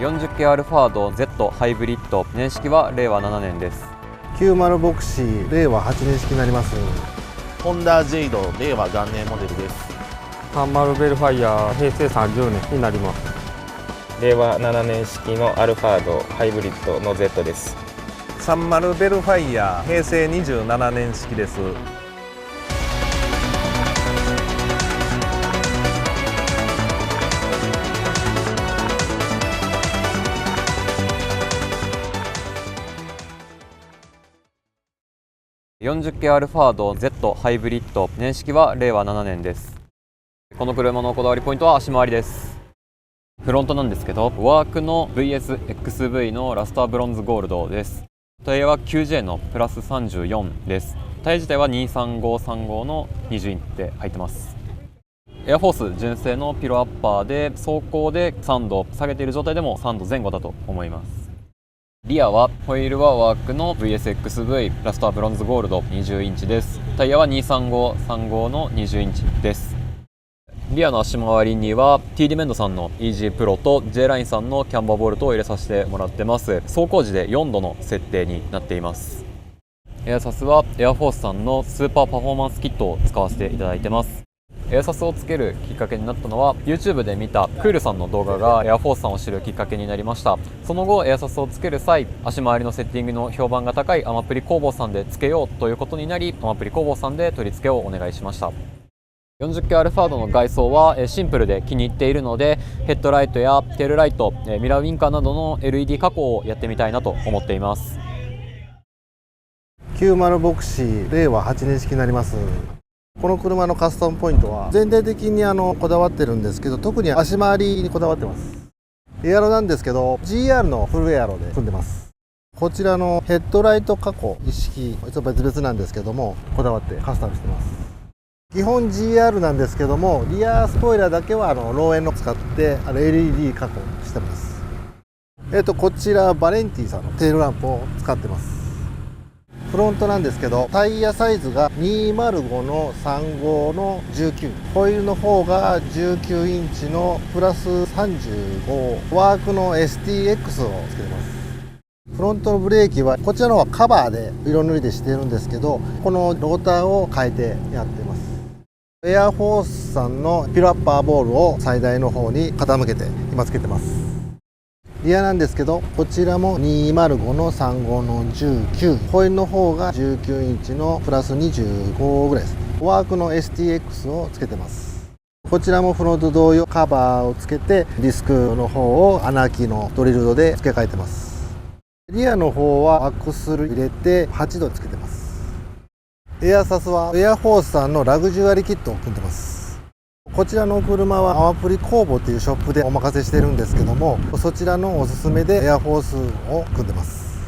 40系アルファード Z ハイブリッド、年式は令和7年です。90ボクシー令和8年式になります。ホンダジェイド令和元年モデルです。30ベルファイヤー平成30年になります。令和7年式のアルファードハイブリッドの Z です。30ベルファイヤー平成27年式です。40系アルファード Z ハイブリッド、年式は令和7年です。この車のこだわりポイントは足回りです。フロントなんですけど、ワークの VSXV のラスターブロンズゴールドです。タイヤは 9J のプラス34です。タイヤ自体は23535の20インチで入ってます。エアフォース純正のピロアッパーで、走行で3度下げている状態でも3度前後だと思います。リアはホイールはワークの VSXV ラスターブロンズゴールド20インチです。タイヤは23535の20インチです。リアの足回りには TD メンドさんの EG プロと J ラインさんのキャンバーボルトを入れさせてもらってます。走行時で4度の設定になっています。エアサスはエアフォースさんのスーパーパフォーマンスキットを使わせていただいてます。エアサスをつけるきっかけになったのは YouTube で見たクールさんの動画がエアフォースさんを知るきっかけになりました。その後エアサスをつける際、足回りのセッティングの評判が高いアマプリ工房さんでつけようということになり、アマプリ工房さんで取り付けをお願いしました。40系アルファードの外装はシンプルで気に入っているので、ヘッドライトやテールライト、ミラーウィンカーなどの LED 加工をやってみたいなと思っています。90ボクシー令和8年式になります。この車のカスタムポイントは全体的にこだわってるんですけど、特に足回りにこだわってます。エアロなんですけど GR のフルエアロで組んでます。こちらのヘッドライト加工一式別々なんですけども、こだわってカスタムしてます。基本 GR なんですけども、リアスポイラーだけはローエンの使って LED 加工してます。こちらバレンティさんのテールランプを使ってます。フロントなんですけど、タイヤサイズが205の35の19、ホイールの方が19インチのプラス35、ワークの STX をつけてます。フロントのブレーキはこちらの方はカバーで色塗りでしてるんですけど、このローターを変えてやってます。エアフォースさんのピロアッパーボールを最大の方に傾けて今つけてます。リアなんですけど、こちらも205の35の19、ホイールの方が19インチのプラス25ぐらいです。ワークの STX をつけてます。こちらもフロント同様カバーをつけて、ディスクの方を穴あきのドリルドで付け替えてます。リアの方はアクスル入れて8度つけてます。エアサスはエアフォースさんのラグジュアリキットを組んでます。こちらの車はアマプリ工房っていうショップでお任せしてるんですけども、そちらのおすすめでエアフォースを組んでます。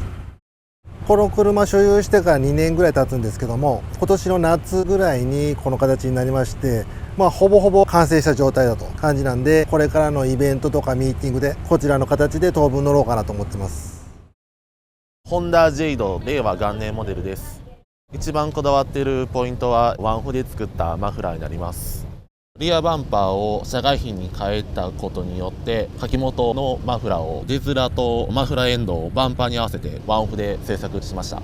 この車所有してから2年ぐらい経つんですけども、今年の夏ぐらいにこの形になりまして、ほぼほぼ完成した状態だと感じなんで、これからのイベントとかミーティングでこちらの形で当分乗ろうかなと思ってます。ホンダジェイド令和元年モデルです。一番こだわっているポイントはワンフで作ったマフラーになります。リアバンパーを社外品に変えたことによって、柿本のマフラーを出面とマフラーエンドをバンパーに合わせてワンオフで製作しました。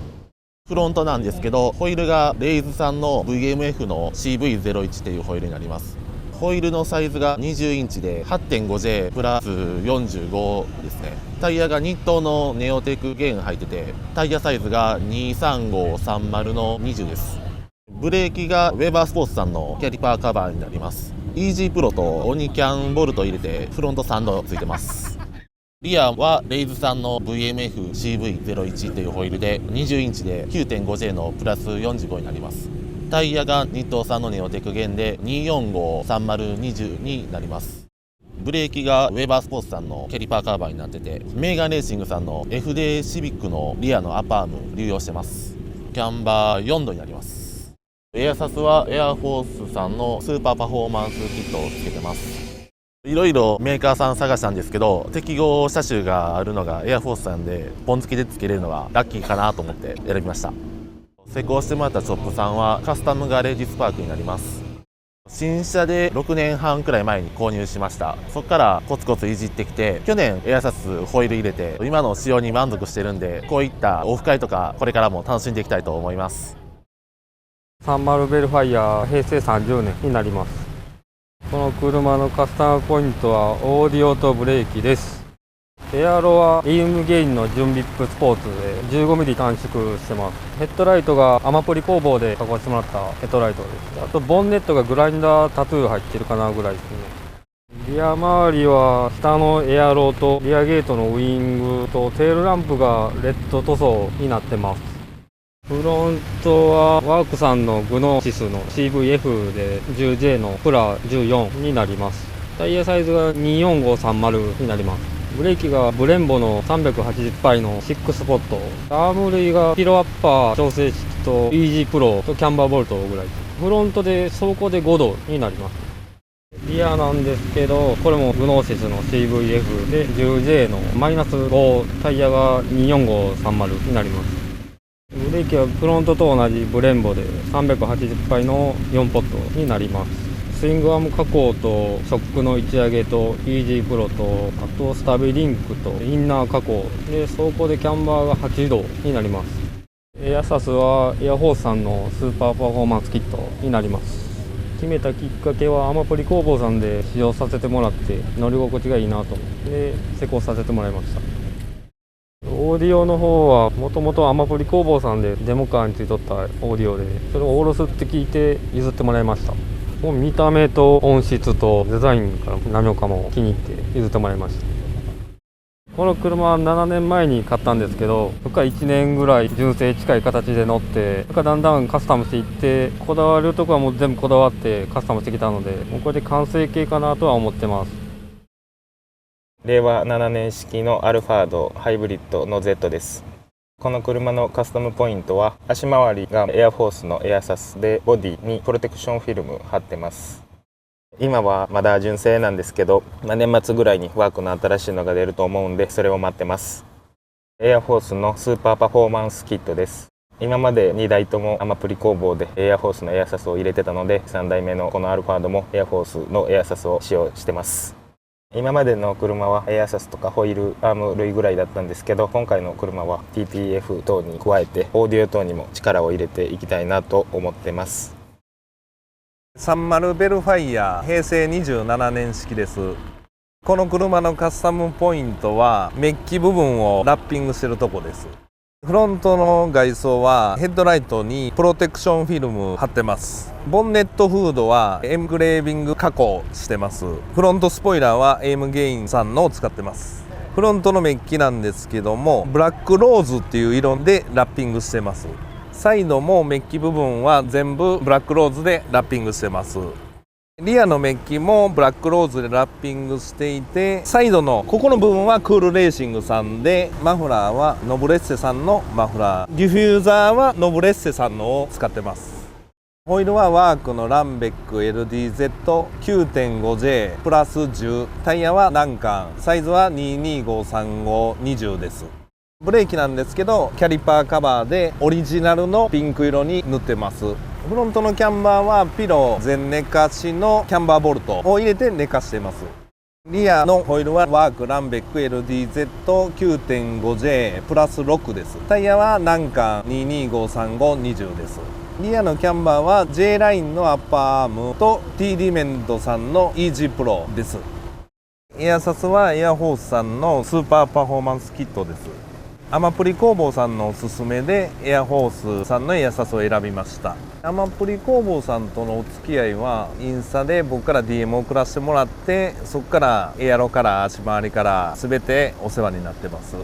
フロントなんですけど、ホイールがレイズさんの VMF の CV01 というホイールになります。ホイールのサイズが20インチで 8.5J プラス45ですね。タイヤがニットのネオテクゲーン入ってて、タイヤサイズが23530の20です。ブレーキがウェーバースポーツさんのキャリパーカバーになります。 EG プロとオニキャンボルト入れてフロント3度ついてます。リアはレイズさんの VMF-CV01 というホイールで20インチで 9.5J のプラス45になります。タイヤがニットさんのネオテクゲンで2453020になります。ブレーキがウェーバースポーツさんのキャリパーカバーになってて、メーガンレーシングさんの FD シビックのリアのアッパーアーム流用してます。キャンバー4度になります。エアサスはエアフォースさんのスーパーパフォーマンスキットをつけてます。いろいろメーカーさん探したんですけど、適合車種があるのがエアフォースさんで、ポン付きでつけれるのがラッキーかなと思って選びました。施工してもらったショップさんはカスタムガレージスパークになります。新車で6年半くらい前に購入しました。そこからコツコツいじってきて、去年エアサスホイール入れて今の仕様に満足してるんで、こういったオフ会とかこれからも楽しんでいきたいと思います。30ベルファイヤ平成30年になります。この車のカスタムポイントはオーディオとブレーキです。エアロはエイムゲインの純ビップスポーツで 15mm 短縮してます。ヘッドライトがアマプリ工房で加工してもらったヘッドライトです。あとボンネットがグラインダータトゥー入ってるかなぐらいですね。リア周りは下のエアロとリアゲートのウイングとテールランプがレッド塗装になってます。フロントはワークさんのグノーシスの CVF で 10J のプラ14になります。タイヤサイズが24530になります。ブレーキがブレンボの380パイの6スポット。アーム類がピロアッパー調整式と EG プロとキャンバーボルトぐらい。フロントで走行で5度になります。リアなんですけど、これもグノーシスの CVF で 10J のマイナス5、タイヤが24530になります。ブレーキはフロントと同じブレンボで380パイの4ポットになります。スイングアーム加工とショックの打ち上げと EG プロとあとスタビリンクとインナー加工で走行でキャンバーが8度になります。エアサスはエアホースさんのスーパーパフォーマンスキットになります。決めたきっかけはアマプリ工房さんで使用させてもらって乗り心地がいいなと思って施工させてもらいました。オーディオの方はもともとアマプリ工房さんでデモカーについとったオーディオで、それをおろすって聞いて譲ってもらいました。もう見た目と音質とデザインから何もかも気に入って譲ってもらいました。この車は7年前に買ったんですけど、そこから1年ぐらい純正近い形で乗って、それからだんだんカスタムしていって、こだわるとこはもう全部こだわってカスタムしてきたので、もうこれで完成形かなとは思ってます。令和7年式のアルファードハイブリッドの Z です。この車のカスタムポイントは足回りがエアフォースのエアサスでボディにプロテクションフィルム貼ってます。今はまだ純正なんですけど、年末ぐらいにワークの新しいのが出ると思うんでそれを待ってます。エアフォースのスーパーパフォーマンスキットです。今まで2台ともアマプリ工房でエアフォースのエアサスを入れてたので、3台目のこのアルファードもエアフォースのエアサスを使用してます。今までの車はエアサスとかホイールアーム類ぐらいだったんですけど、今回の車は TPF 等に加えてオーディオ等にも力を入れていきたいなと思ってます。30ベルファイヤ平成27年式です。この車のカスタムポイントはメッキ部分をラッピングしてるとこです。フロントの外装はヘッドライトにプロテクションフィルム貼ってます。ボンネットフードはエングレービング加工してます。フロントスポイラーはエイムゲインさんのを使ってます。フロントのメッキなんですけども、ブラックローズっていう色でラッピングしてます。サイドもメッキ部分は全部ブラックローズでラッピングしてます。リアのメッキもブラックローズでラッピングしていて、サイドのここの部分はクールレーシングさんで、マフラーはノブレッセさんのマフラー、ディフューザーはノブレッセさんのを使ってます。ホイールはワークのランベック LDZ9.5J プラス10、タイヤはナンカン、サイズは2253520です。ブレーキなんですけど、キャリパーカバーでオリジナルのピンク色に塗ってます。フロントのキャンバーはピロ全寝かしのキャンバーボルトを入れて寝かしてます。リアのホイールはワークランベック LDZ9.5J プラス6です。タイヤはナンカン2253520です。リアのキャンバーは J ラインのアッパーアームと TD メンドさんの EG プロです。エアサスはエアホースさんのスーパーパフォーマンスキットです。アマプリ工房さんのおすすめでエアホースさんのエアサスを選びました。アマプリ工房さんとのお付き合いはインスタで僕から DM を送らせてもらって、そこからエアロから足回りから全てお世話になってます。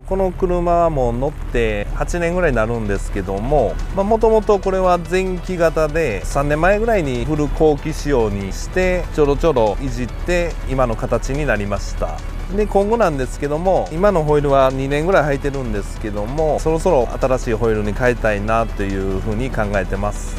この車はもう乗って8年ぐらいになるんですけども、もともとこれは前期型で3年前ぐらいにフル後期仕様にしてちょろちょろいじって今の形になりました。で今後なんですけども、今のホイールは2年ぐらい履いてるんですけども、そろそろ新しいホイールに変えたいなというふうに考えてます。